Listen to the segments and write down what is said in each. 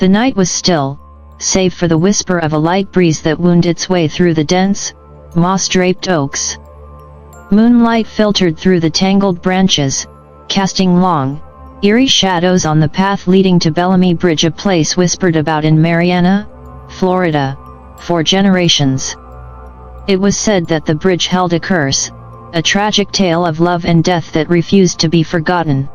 The night was still, save for the whisper of a light breeze that wound its way through the dense, moss-draped oaks. Moonlight filtered through the tangled branches, casting long, eerie shadows on the path leading to Bellamy Bridge, a place whispered about in Marianna, Florida, for generations. It was said that the bridge held a curse, a tragic tale of love and death that refused to be forgotten.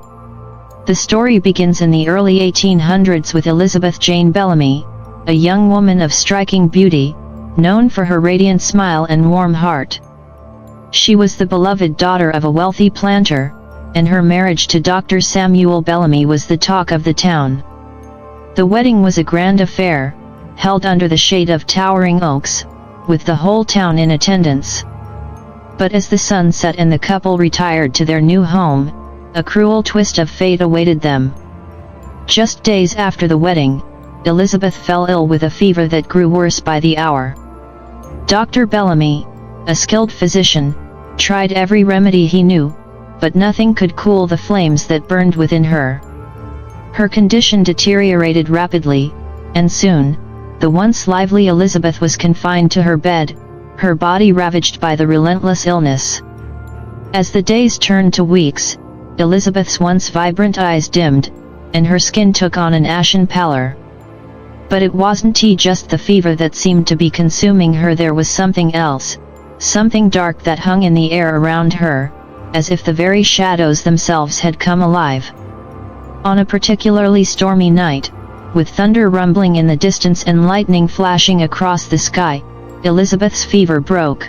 The story begins in the early 1800s with Elizabeth Jane Bellamy, a young woman of striking beauty, known for her radiant smile and warm heart. She was the beloved daughter of a wealthy planter, and her marriage to Dr. Samuel Bellamy was the talk of the town. The wedding was a grand affair, held under the shade of towering oaks, with the whole town in attendance. But as the sun set and the couple retired to their new home, a cruel twist of fate awaited them. Just days after the wedding, Elizabeth fell ill with a fever that grew worse by the hour. Dr. Bellamy, a skilled physician, tried every remedy he knew, but nothing could cool the flames that burned within her. Her condition deteriorated rapidly, and soon, the once lively Elizabeth was confined to her bed, her body ravaged by the relentless illness. As the days turned to weeks, Elizabeth's once vibrant eyes dimmed, and her skin took on an ashen pallor. But it wasn't just the fever that seemed to be consuming her. There was something else, something dark that hung in the air around her, as if the very shadows themselves had come alive. On a particularly stormy night, with thunder rumbling in the distance and lightning flashing across the sky, Elizabeth's fever broke.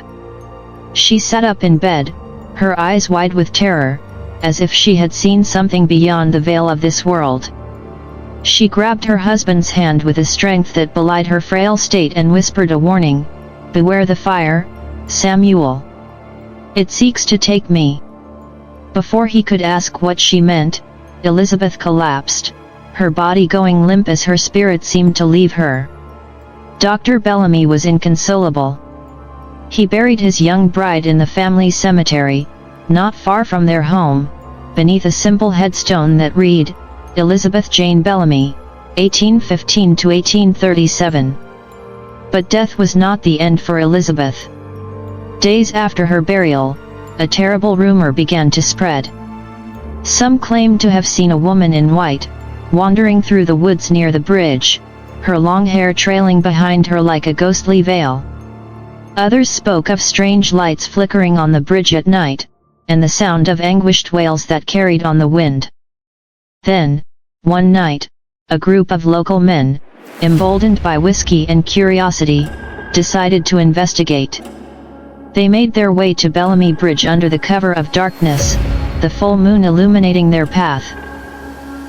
She sat up in bed, her eyes wide with terror, as if she had seen something beyond the veil of this world. She grabbed her husband's hand with a strength that belied her frail state and whispered a warning, "Beware the fire, Samuel. It seeks to take me." Before he could ask what she meant, Elizabeth collapsed, her body going limp as her spirit seemed to leave her. Dr. Bellamy was inconsolable. He buried his young bride in the family cemetery, not far from their home, beneath a simple headstone that read, Elizabeth Jane Bellamy, 1815 to 1837. But death was not the end for Elizabeth. Days after her burial, a terrible rumor began to spread. Some claimed to have seen a woman in white, wandering through the woods near the bridge, her long hair trailing behind her like a ghostly veil. Others spoke of strange lights flickering on the bridge at night, and the sound of anguished wails that carried on the wind. Then, one night, a group of local men, emboldened by whiskey and curiosity, decided to investigate. They made their way to Bellamy Bridge under the cover of darkness, the full moon illuminating their path.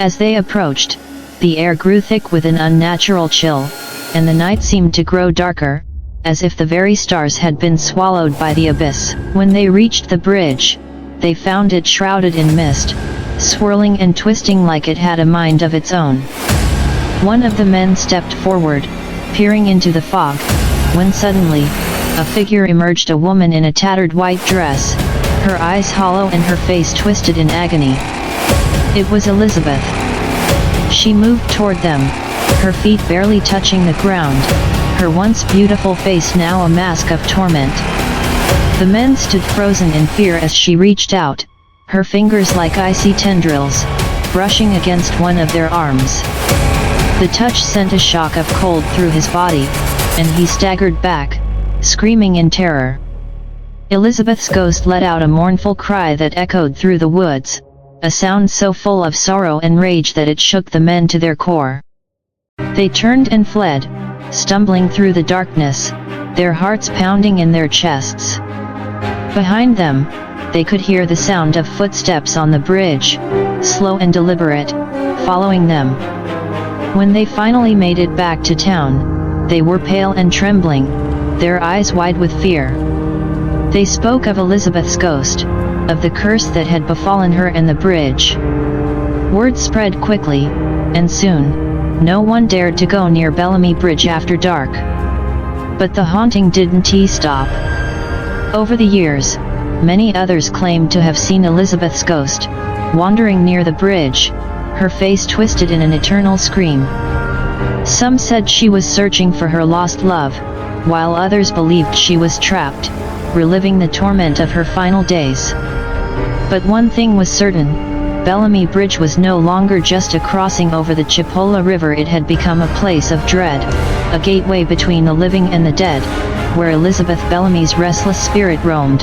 As they approached, the air grew thick with an unnatural chill, and the night seemed to grow darker, as if the very stars had been swallowed by the abyss. When they reached the bridge, they found it shrouded in mist, swirling and twisting like it had a mind of its own. One of the men stepped forward, peering into the fog, when suddenly, a figure emerged, a woman in a tattered white dress, her eyes hollow and her face twisted in agony. It was Elizabeth. She moved toward them, her feet barely touching the ground, her once beautiful face now a mask of torment. The men stood frozen in fear as she reached out, her fingers like icy tendrils, brushing against one of their arms. The touch sent a shock of cold through his body, and he staggered back, screaming in terror. Elizabeth's ghost let out a mournful cry that echoed through the woods, a sound so full of sorrow and rage that it shook the men to their core. They turned and fled, stumbling through the darkness, their hearts pounding in their chests. Behind them, they could hear the sound of footsteps on the bridge, slow and deliberate, following them. When they finally made it back to town, they were pale and trembling, their eyes wide with fear. They spoke of Elizabeth's ghost, of the curse that had befallen her and the bridge. Word spread quickly, and soon, no one dared to go near Bellamy Bridge after dark. But the haunting didn't stop. Over the years, many others claimed to have seen Elizabeth's ghost, wandering near the bridge, her face twisted in an eternal scream. Some said she was searching for her lost love, while others believed she was trapped, reliving the torment of her final days. But one thing was certain: Bellamy Bridge was no longer just a crossing over the Chipola River. It had become a place of dread, a gateway between the living and the dead, where Elizabeth Bellamy's restless spirit roamed,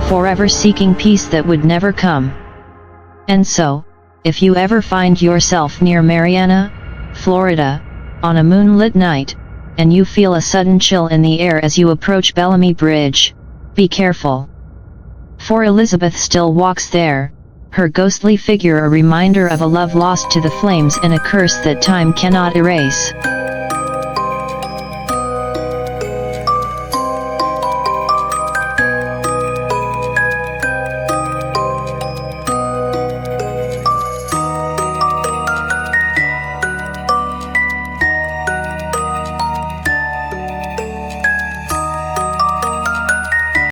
forever seeking peace that would never come. And so, if you ever find yourself near Marianna, Florida, on a moonlit night, and you feel a sudden chill in the air as you approach Bellamy Bridge, be careful. For Elizabeth still walks there, her ghostly figure a reminder of a love lost to the flames and a curse that time cannot erase.